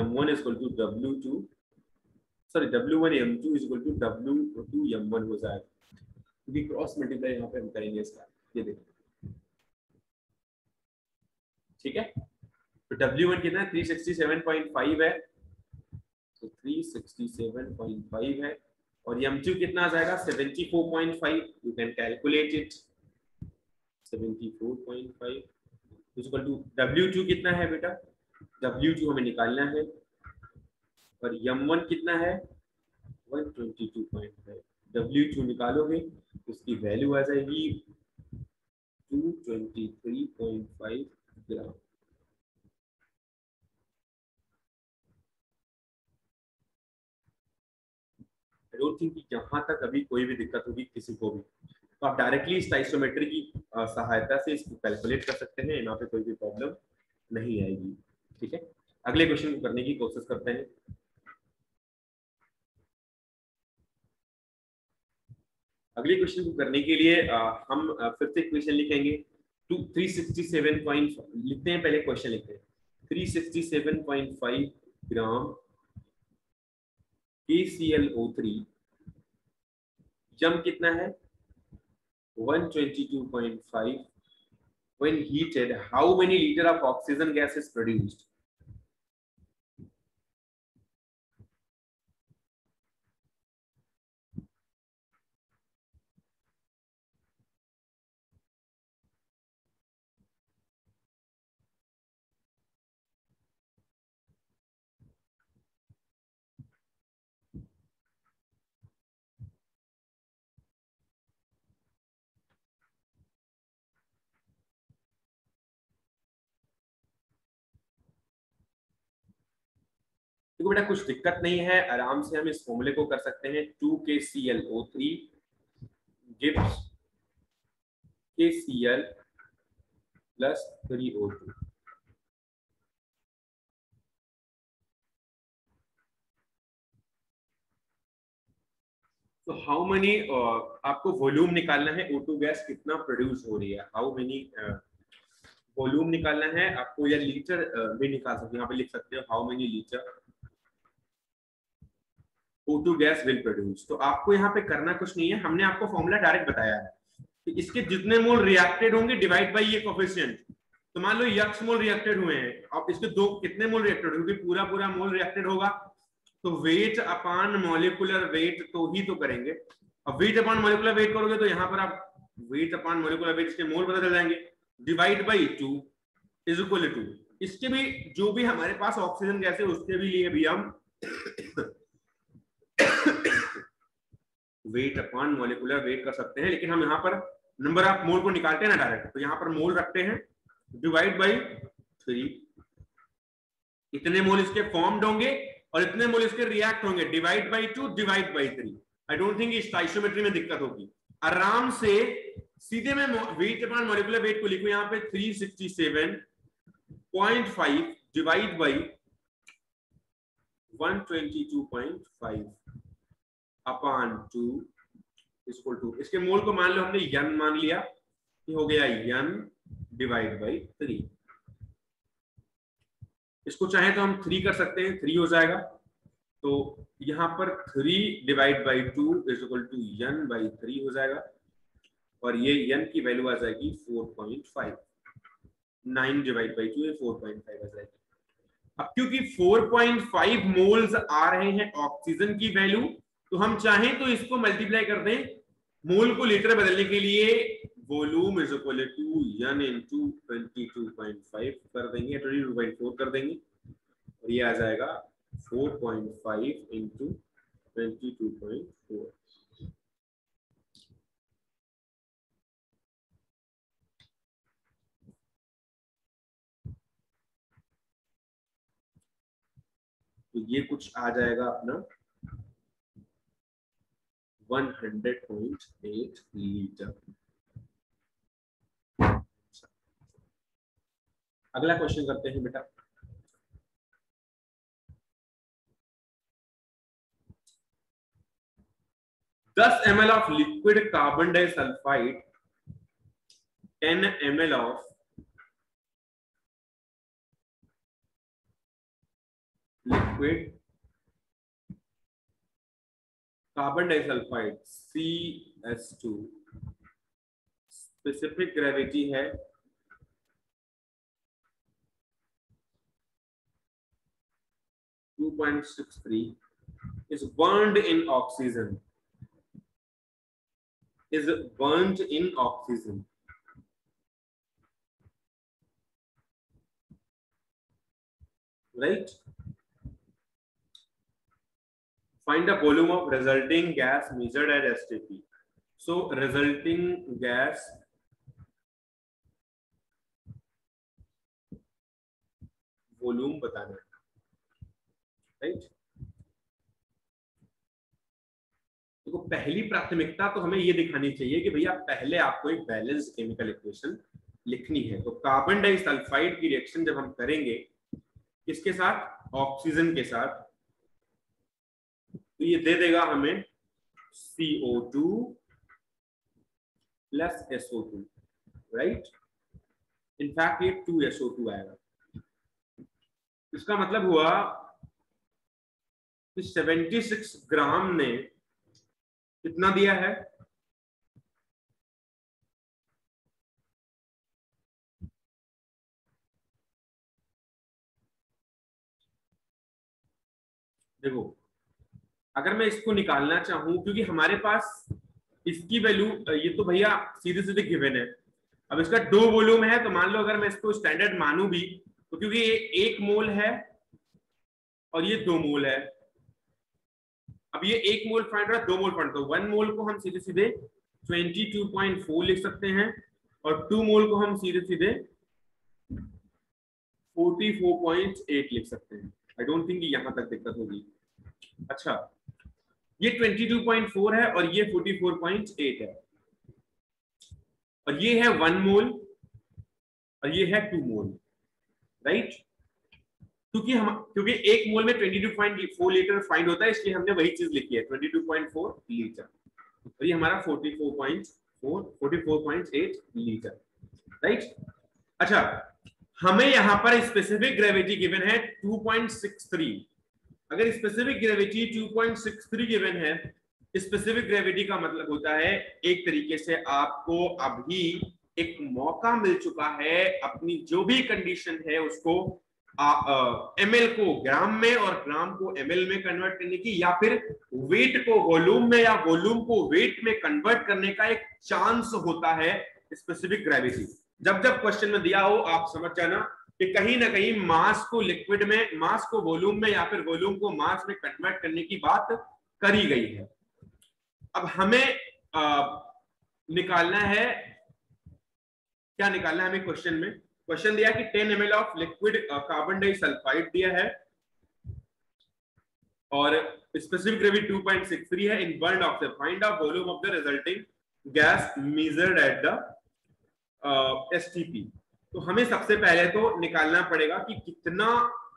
M1 equal to W2 sorry W1 M2 equal to W2 M1 हो जाएगा, क्योंकि क्रॉस मल्टीप्लाई यहाँ पे हम करेंगे इसका, ये देखो, ठीक है। तो W1 कितना है 367.5 है, तो 367.5 है, और M2 कितना आ जाएगा 74.5, you can calculate it, 74.5 equal to W2 कितना है बेटा, W2 हमें निकालना है, और M1 कितना है 122.5 W2 निकालोगे तो उसकी वैल्यू आ जाएगी 223.5 ग्राम। आई डोंट थिंक कि यहाँ तक अभी कोई भी दिक्कत होगी किसी को भी, तो आप डायरेक्टली स्टोइकोमेट्री की सहायता से इसको कैलकुलेट कर सकते हैं, यहाँ पे कोई भी प्रॉब्लम नहीं आएगी। ठीक है, अगले क्वेश्चन को करने की कोशिश करते हैं। अगले क्वेश्चन को करने के लिए हम फिर से क्वेश्चन लिखेंगे। 367 लिखते हैं, पहले क्वेश्चन लिखते हैं। 367.5 ग्राम KClO3, जम कितना है 122.5, when heated how many liter of oxygen gas is produced? देखो बेटा कुछ दिक्कत नहीं है, आराम से हम इस फॉर्मूले को कर सकते हैं। 2KClO3 gives KCl plus 3O2। तो हाउ मेनी, आपको वॉल्यूम निकालना है, O2 गैस कितना प्रोड्यूस हो रही है, हाउ मेनी वॉल्यूम निकालना है आपको, या लीटर भी निकाल सकते हैं, यहाँ पे लिख सकते हो how many litre O2 gas will produce. तो आपको यहाँ पे करना कुछ नहीं है, हमने आपको फॉर्मूला डायरेक्ट बताया है कि इसके जितने मोल रिएक्टेड होंगे डिवाइड बाय ये कोफिशिएंट। तो मान लो x मोल रिएक्टेड हुए हैं, अब इसके दो कितने मोल रिएक्टेड होंगे, पूरा पूरा मोल रिएक्टेड होगा, तो वेट अपॉन मॉलिक्यूलर वेट तो ही तो करेंगे। अब वेट अपॉन मॉलिक्यूलर वेट करोगे तो यहाँ पर आप वेट अपॉन मॉलिक्यूलर वेट इसके मोल पता चल जाएंगे, divide by 2 is equal to, इसके भी जो भी हमारे पास ऑक्सीजन गैस है उसके भी लिए भी हम वेट अपॉन मॉलिक्यूलर वेट कर सकते हैं, लेकिन हम यहाँ पर नंबर ऑफ मोल को निकालते हैं ना डायरेक्ट, तो यहाँ पर मोल रखते हैं डिवाइड बाई 3, इतने मोल इसके फॉर्म्ड होंगे और इतने मोल इसके रिएक्ट होंगे, divide by 2 divide by 3। I don't think इस स्टोइकोमेट्री में दिक्कत होगी, आराम से सीधे मैं वेट अपॉन मॉलिक्यूलर वेट को लिखूं यहाँ पे 367.5 divide by 122.5 upon 2 equal to, इसके मोल को मान लो हमने n मान लिया, ये हो गया n डिवाइड बाई 3। इसको चाहे तो हम 3 कर सकते हैं, 3 हो जाएगा, तो यहाँ पर 3 divide by 2 is equal to n by 3 हो जाएगा, और ये n की वैल्यू आ जाएगी 4.5, 9 डिवाइड बाई 2 ये 4.5 आ जाएगी। अब क्योंकि 4.5 मोल्स आ रहे हैं ऑक्सीजन की वैल्यू, तो हम चाहें तो इसको मल्टीप्लाई कर दें, मोल को लीटर बदलने के लिए volume is equal to n into 22.5 कर देंगे, 22.4 कर देंगे, और ये आ जाएगा 4.5 इंटू 22.4। तो ये कुछ आ जाएगा अपना 100.8 लीटर। अगला क्वेश्चन करते हैं बेटा। दस ml of liquid carbon disulfide, 10 ml of liquid carbon disulfide CS2, specific gravity है 2.63, is burned in oxygen, is burnt in oxygen, right? find the volume of resulting gas measured at STP. So resulting gas volume बताना है, right. देखो पहली प्राथमिकता तो हमें ये दिखानी चाहिए कि भैया पहले आपको एक बैलेंस्ड केमिकल इक्वेशन लिखनी है। तो कार्बन डाइसल्फाइड की रिएक्शन जब हम करेंगे किसके साथ, ऑक्सीजन के साथ, तो ये दे देगा हमें CO2 plus SO2, right. In fact ये 2SO2 आएगा। इसका मतलब हुआ कि 76 ग्राम ने कितना दिया है, देखो अगर मैं इसको निकालना चाहूं, क्योंकि हमारे पास इसकी वैल्यू ये तो भैया सीधे सीधे गिवन है। अब इसका 2 वॉल्यूम है, तो मान लो अगर मैं इसको स्टैंडर्ड मानूं भी, तो क्योंकि ये 1 मोल है और ये 2 मोल है, अब ये 1 मोल फाइंड रहा है, 2 मोल फाइंड, तो 1 मोल को हम सीधे सीधे 22.4 लिख सकते हैं और 2 मोल को हम सीधे सीधे 44.8 लिख सकते हैं। आई डोंट थिंक यहां तक दिक्कत होगी। अच्छा, ये 22.4 है और ये 44.8 है, और ये है 1 मोल और ये है 2 मोल, राइट। क्योंकि 1 मोल में 22.4 लीटर फाइंड होता है, इसलिए हमने वही चीज लिखी है 22.4 लीटर, और ये हमारा 44.8 लीटर, राइट। अच्छा, हमें यहां पर स्पेसिफिक ग्रेविटी गिवन है 2.63। अगर स्पेसिफिक ग्रेविटी 2.63 गिवन है, स्पेसिफिक ग्रेविटी का मतलब होता है एक तरीके से आपको अभी एक मौका मिल चुका है अपनी जो भी कंडीशन है उसको ml को ग्राम में और ग्राम को ml में कन्वर्ट करने की, या फिर वेट को वॉल्यूम में या वॉल्यूम को वेट में कन्वर्ट करने का एक चांस होता है स्पेसिफिक ग्रेविटी। जब जब क्वेश्चन में दिया हो आप समझ जाना कि कहीं ना कहीं मास को लिक्विड में, मास को वॉल्यूम में या फिर वॉल्यूम को मास में कन्वर्ट करने की बात करी गई है। अब हमें निकालना है, क्या निकालना है हमें क्वेश्चन में, क्वेश्चन दिया कि 10 ml of liquid carbon disulphide दिया है और स्पेसिफिक ग्रेविटी 2.63 है in burned oxide, find out volume of the resulting gas measured at the STP। तो हमें सबसे पहले तो निकालना पड़ेगा कि कितना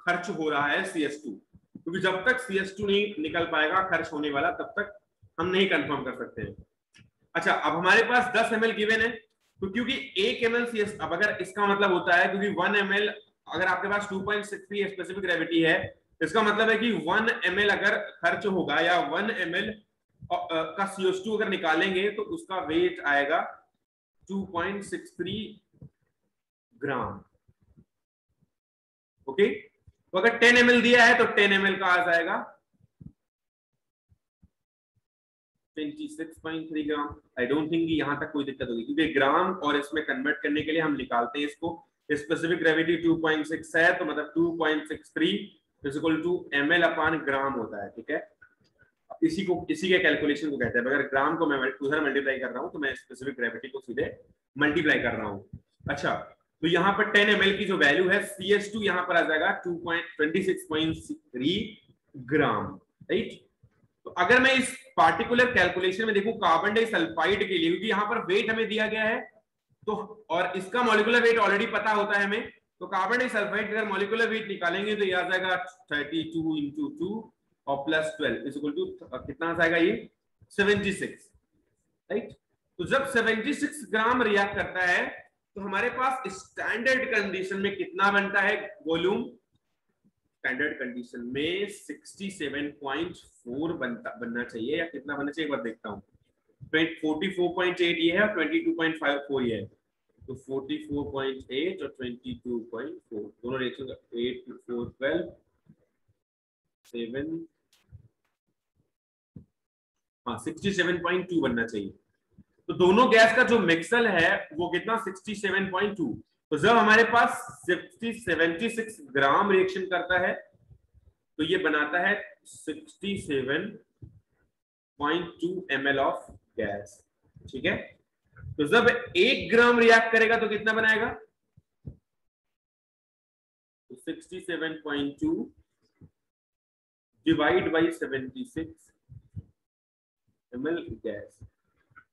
खर्च हो रहा है CS2, क्योंकि जब तक CS2 नहीं निकल पाएगा खर्च होने वाला, तब तक हम नहीं कंफर्म कर सकते हैं। अच्छा, अब हमारे पास 10 ml गिवन है, तो क्योंकि 1 ml CS, अब अगर इसका मतलब होता है क्योंकि 1 ml अगर आपके पास 2.63 स्पेसिफिक ग्रेविटी है, इसका मतलब है कि 1 ml अगर खर्च होगा या 1 ml का CO2 अगर निकालेंगे तो उसका वेट आएगा 2.63 ग्राम। ओके, तो अगर 10 ml दिया है तो 10 ml का आ जाएगा 26.3 ग्राम। आई डोंट थिंक यहां तक कोई दिक्कत होगी, क्योंकि ग्राम और इसमें कन्वर्ट करने के लिए हम निकालते हैं इसको, स्पेसिफिक ग्रेविटी 2.6 है तो मतलब 2.63 is equal to ml upon gram होता है, ठीक है। इसी के कैलकुलेशन को कहते हैं। अगर ग्राम को मैं उधर मल्टीप्लाई कर रहा हूं तो मैं स्पेसिफिक ग्रेविटी को सीधे मल्टीप्लाई कर रहा हूं। अच्छा, तो यहाँ पर 10 ml की जो वैल्यू है CS2 यहाँ पर आ जाएगा 26.3 ग्राम, राइट। तो अगर मैं इस पार्टिकुलर कैलकुलेशन में देखूं कार्बन डाइसल्फाइड के लिए, क्योंकि यहाँ पर वेट हमें दिया गया है तो, और इसका मॉलिक्यूलर वेट ऑलरेडी पता होता है हमें, तो कार्बन डाइसल्फाइड अगर मॉलिक्यूलर वेट निकालेंगे तो ये आ जाएगा 32 × 2 और प्लस 12 इज इक्वल टू कितना आ जाएगा, ये 76, राइट। तो जब 76 ग्राम रिएक्ट करता है तो हमारे पास स्टैंडर्ड कंडीशन में कितना बनता है वॉल्यूम, स्टैंडर्ड कंडीशन में 67.4 बनना चाहिए, या कितना बनना चाहिए एक बार देखता हूं। 44.8 ये है और 22.54 ये है, तो 44.8 और 22.4 दोनों रिएक्शन 8 4 12 7, हाँ 67.2 बनना चाहिए। तो दोनों गैस का जो मिक्सल है वो कितना 67.2। तो जब हमारे पास 76 ग्राम रिएक्शन करता है तो ये बनाता है 67.2 ml ऑफ गैस। ठीक है, तो जब 1 ग्राम रिएक्ट करेगा तो कितना बनाएगा? तो 67.2 डिवाइड बाई 76 ml गैस।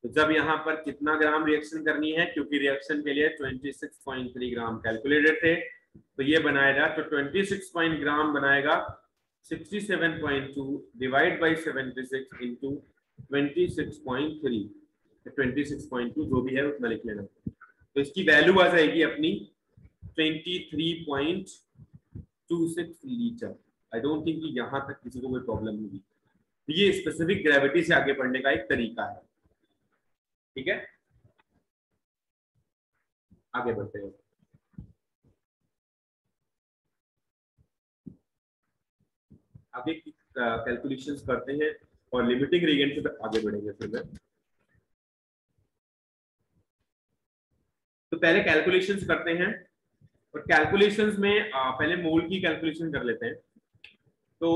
तो जब यहां पर कितना ग्राम रिएक्शन करनी है, क्योंकि रिएक्शन के लिए 26.3 ग्राम कैलकुलेटेड थे, तो ये बनाएगा तो 26 ग्राम बनाएगा 67.2 डिवाइड बाई 76 इंटू 26.3, 26.2 जो भी है उतना लिख लेना। तो इसकी वैल्यू आ जाएगी अपनी 23.26 लीटर। आई डोंट थिंक कि यहां तक किसी को कोई प्रॉब्लम होगी। ये स्पेसिफिक ग्रेविटी से आगे बढ़ने का एक तरीका है। ठीक है, आगे बढ़ते हैं। आगे की कैलकुलेशंस करते हैं और लिमिटिंग रिएजेंट से आगे बढ़ेंगे फिर मैं। तो पहले कैलकुलेशंस करते हैं, और कैलकुलेशंस में पहले मोल की कैलकुलेशन कर लेते हैं। तो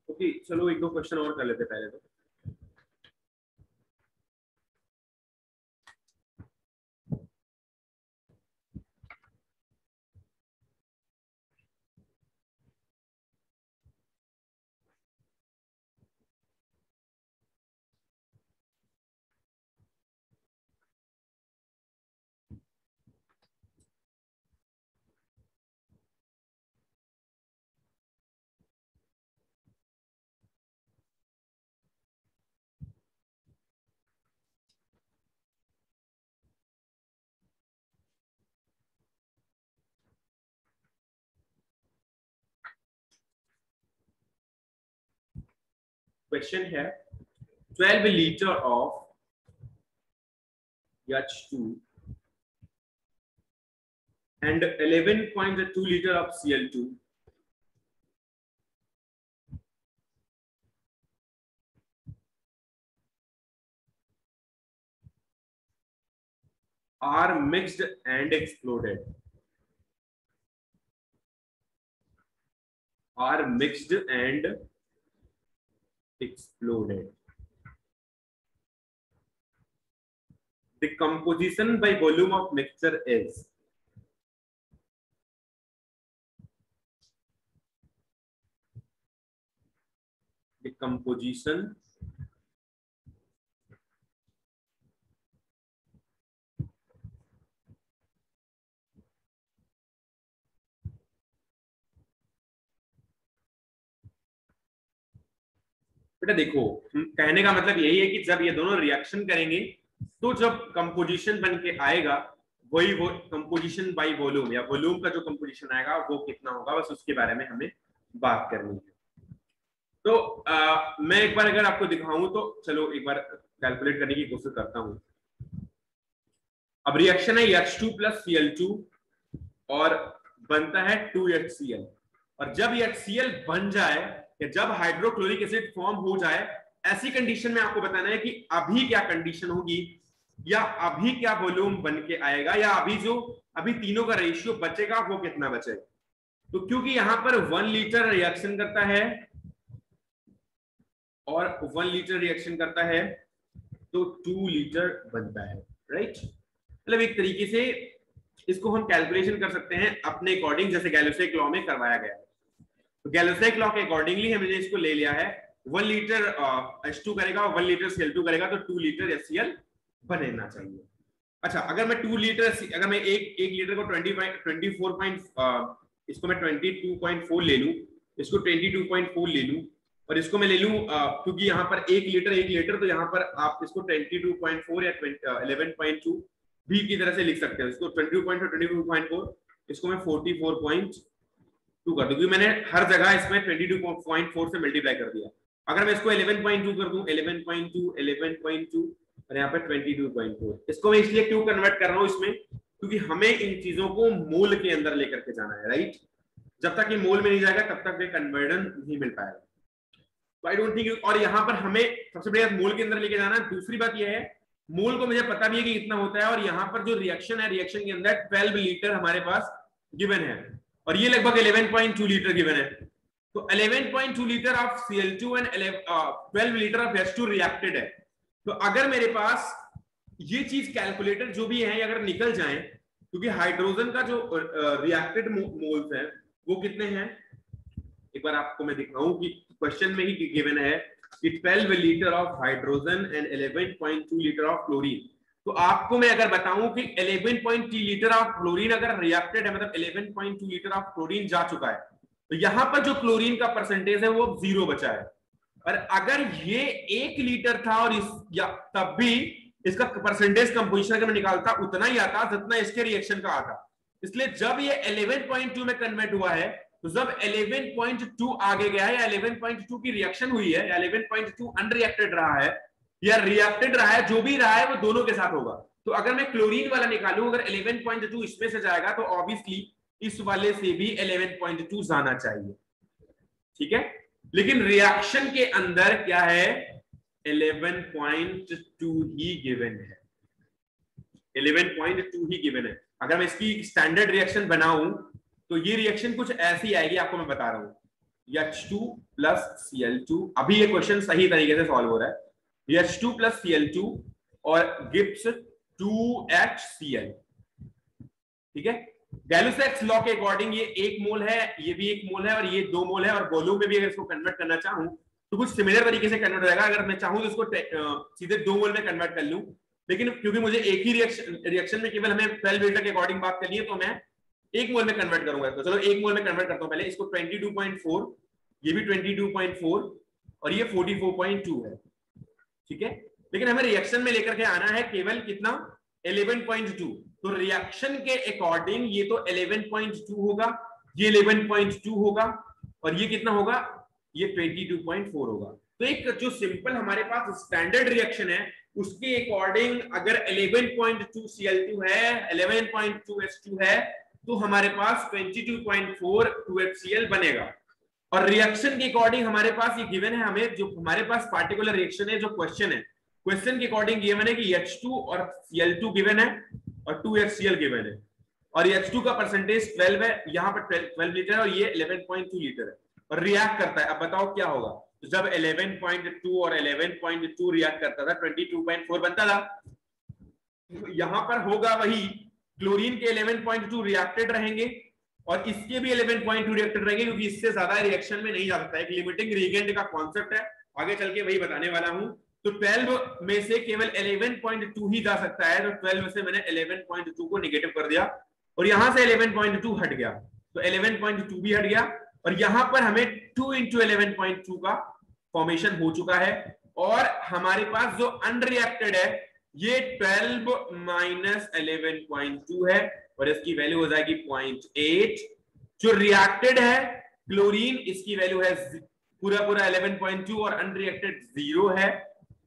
ओके, चलो एक दो क्वेश्चन और कर लेते हैं पहले। तो क्वेश्चन है 12 litre of H2 and 11.2 liter of Cl2 are mixed and exploded. Are mixed and exploded. The composition by volume of mixture is the composition बेटा देखो, कहने का मतलब यही है कि जब ये दोनों रिएक्शन करेंगे तो जब कंपोजिशन बन के आएगा वही वो कंपोजिशन बाय वॉल्यूम या वॉल्यूम का जो कंपोजिशन आएगा वो कितना होगा, बस उसके बारे में हमें बात करनी है। तो मैं एक बार अगर आपको दिखाऊं तो चलो एक बार कैलकुलेट करने की कोशिश करता हूं। अब रिएक्शन है H2 प्लस Cl2 और बनता है 2HCl, और जब HCl बन जाए या जब हाइड्रोक्लोरिक एसिड फॉर्म हो जाए, ऐसी कंडीशन में आपको बताना है कि अभी क्या कंडीशन होगी या अभी क्या वॉल्यूम बन के आएगा या अभी तीनों का रेशियो बचेगा वो कितना बचेगा। तो क्योंकि यहां पर 1 लीटर रिएक्शन करता है और 1 लीटर रिएक्शन करता है तो 2 लीटर बनता है, राइट। मतलब एक तरीके से इसको हम कैलकुलेशन कर सकते हैं अपने अकॉर्डिंग, जैसे गैलोसेक लॉ में करवाया गया है। तो गैलोसेक लॉ के अकॉर्डिंगली हमने इसको ले लिया है, 1 लीटर H2 करेगा और 1 लीटर Cl2 करेगा तो 2 लीटर HCl बनना चाहिए। अच्छा, अगर मैं 2 लीटर, अगर मैं एक लीटर को 24 इसको मैं 22.4 ले लूं, इसको 22.4 ले लूं और इसको मैं ले लूं क्योंकि यहाँ पर 1 लीटर तो यहाँ पर आप इसको 22.4 या 11.2 भी की तरह से लिख सकते हैं। इसको 22.4 इसको मैं 44.2 कर दूं, क्योंकि मैंने हर जगह इसमें 22.4 से मल्टीप्लाई कर दिया। अगर मैं इसको 11.2 कर दूं, 11.2 और यहाँ पे 22.4, इसको मैं इसलिए क्यों कन्वर्ट कर रहा हूँ इसमें, क्योंकि हमें इन चीजों को मोल के अंदर लेकर के जाना है, राइट। जब तक ये मोल में नहीं जाएगा तब तक ये कन्वर्जन नहीं मिल पाएगा। तो आई डोंट थिंक, और यहाँ पर हमें सबसे बढ़िया मोल के अंदर लेके जाना है। दूसरी बात यह है, मोल को मुझे पता भी है कि कितना होता है, और यहाँ पर जो रिएक्शन है, रिएक्शन के अंदर 12 लीटर हमारे पास गिवन है और ये लगभग 11.2 लीटर गिवन है। तो 11.2 litre of Cl2 and 12 litre of H2 reacted है। तो अगर मेरे पास ये चीज कैलकुलेटर जो भी है अगर निकल जाए, क्योंकि हाइड्रोजन का जो रिएक्टेड मोल्स है वो कितने हैं, एक बार आपको मैं दिखाऊं कि क्वेश्चन में ही गिवन है कि 12 litre of hydrogen and 11.2 litre of chlorine. तो आपको मैं अगर बताऊं कि 11.2 लीटर ऑफ क्लोरीन अगर रिएक्टेड है, मतलब 11.2 लीटर ऑफ क्लोरीन जा चुका है, तो यहां पर जो क्लोरीन का परसेंटेज है वो 0 बचा है। और अगर ये 1 लीटर था और तब भी इसका परसेंटेज कंपोजिशन अगर मैं निकालता उतना ही आता जितना इसके रिएक्शन का आता। इसलिए जब ये 11.2 में कन्वर्ट हुआ है, तो जब 11.2 आगे गया है या 11.2 की रिएक्शन हुई है या 11.2 अनरिएक्टेड रहा है या रिएक्टेड रहा है, जो भी रहा है वो दोनों के साथ होगा। तो अगर मैं क्लोरीन वाला निकालूं, अगर 11.2 इसमें से जाएगा तो ऑब्वियसली इस वाले से भी 11.2 जाना चाहिए, ठीक है। लेकिन रिएक्शन के अंदर क्या है, 11.2 ही गिवन है, 11.2 ही गिवन है। अगर मैं इसकी स्टैंडर्ड रिएक्शन बनाऊं तो ये रिएक्शन कुछ ऐसी आएगी, आपको मैं बता रहा हूं, H2 प्लस Cl2। अभी ये क्वेश्चन सही तरीके से सॉल्व हो रहा है। H2 प्लस Cl2 और गिव्स 2HCl, ठीक है। गैलुसैक्स लॉ के अकॉर्डिंग ये 1 मोल है, ये भी 1 मोल है और ये 2 मोल है। और वॉल्यूम में भी अगर इसको कन्वर्ट करना चाहूं तो कुछ सिमिलर तरीके से कन्वर्ट हो जाएगा। अगर मैं चाहूं तो इसको सीधे 2 मोल में कन्वर्ट कर लूं, लेकिन क्योंकि मुझे एक ही रिएक्शन में केवल हमें 12 लीटर के अकॉर्डिंग बात करनी है, तो मैं 1 मोल में कन्वर्ट करूंगा। तो चलो 1 मोल में कन्वर्ट करता हूं पहले इसको। 22.4, ये भी 22.4 और ये 44.2 है, ठीक है। लेकिन हमें रिएक्शन में लेकर के आना है केवल कितना, 11.2। तो रिएक्शन के अकॉर्डिंग ये तो 11.2 होगा, ये 11.2 होगा और ये कितना होगा, ये 22.4 होगा। तो एक जो सिंपल हमारे पास स्टैंडर्ड रिएक्शन है उसके अकॉर्डिंग अगर 11.2 Cl2 है, 11.2 H2 है, तो हमारे पास 22.4 2HCl बनेगा। और रिएक्शन के अकॉर्डिंग हमारे पास ये गिवन है, हमें जो हमारे पास पार्टिकुलर रिएक्शन है, जो क्वेश्चन है, क्वेश्चन के अकॉर्डिंग गिवन है कि H2 और Cl2 गिवन है और 2HCl गिवन है। और H2 का परसेंटेज 12 है, यहाँ पर 12 लीटर और ये 11.2 लीटर है और रिएक्ट करता है। अब बताओ क्या होगा, तो जब 11.2 और 11.2 रिएक्ट करता था 22.4 बनता था। यहां पर होगा वही, क्लोरीन के 11.2 रिएक्टेड रहेंगे और इसके भी 11.2 रिएक्टेड रहेंगे, क्योंकि इससे ज्यादा रिएक्शन में नहीं जा सकता। एक लिमिटिंग रिएजेंट का कॉन्सेप्ट है, आगे चल के वही बताने वाला हूं। तो 12 में से केवल 11.2 ही जा सकता है, तो 12 में से मैंने 11.2 को नेगेटिव कर दिया और यहां से 11.2 हट गया, तो 11.2 भी हट गया और यहां पर हमें 2 into 11.2 का फॉर्मेशन हो चुका है। और हमारे पास जो अनरिएक्टेड है ये 12 माइनस 11.2 है और इसकी वैल्यू हो जाएगी 0.8। जो रिएक्टेड है क्लोरीन, इसकी वैल्यू है पूरा 11.2 और अनरिएक्टेड 0 है।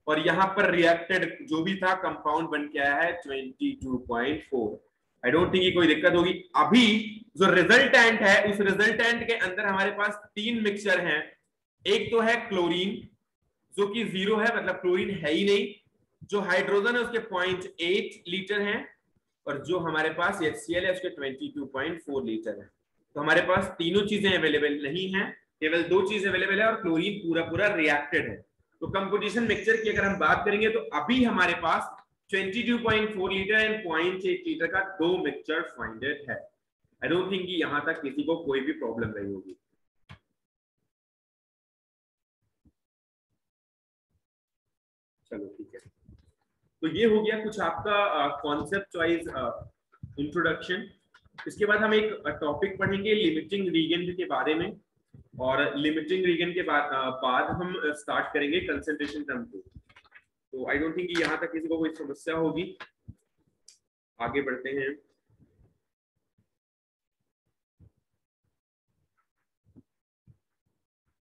और यहां पर रिएक्टेड जो भी था कंपाउंड बन के आया है 22.4। आई डोंट थिंक कोई दिक्कत होगी। अभी जो रिजल्टेंट है उस रिजल्टेंट के अंदर हमारे पास 3 मिक्सचर हैं। एक तो है क्लोरीन जो कि 0 है, मतलब क्लोरीन है ही नहीं। जो हाइड्रोजन है उसके 0.8 लीटर हैं और जो हमारे पास HCl है उसके 22.4 लीटर है। तो हमारे पास तीनों चीजें अवेलेबल नहीं है, केवल 2 चीज अवेलेबल है और क्लोरीन पूरा रिएक्टेड है। तो कंपोजिशन मिक्सचर की अगर हम बात करेंगे तो अभी हमारे पास 22.4 लीटर एंड 0.8 लीटर का 2 मिक्सचर फाइंडेड है। आई डोंट थिंक यहां तक किसी को कोई भी प्रॉब्लम रही होगी। चलो ठीक है, तो ये हो गया कुछ आपका कॉन्सेप्ट वाइज इंट्रोडक्शन। इसके बाद हम एक टॉपिक पढ़ेंगे लिमिटिंग रिएजेंट के बारे में और लिमिटिंग रिएजेंट के बाद हम स्टार्ट करेंगे कंसंट्रेशन टर्म को। तो आई डोंट थिंक यहाँ तक किसी को कोई समस्या होगी। आगे बढ़ते हैं।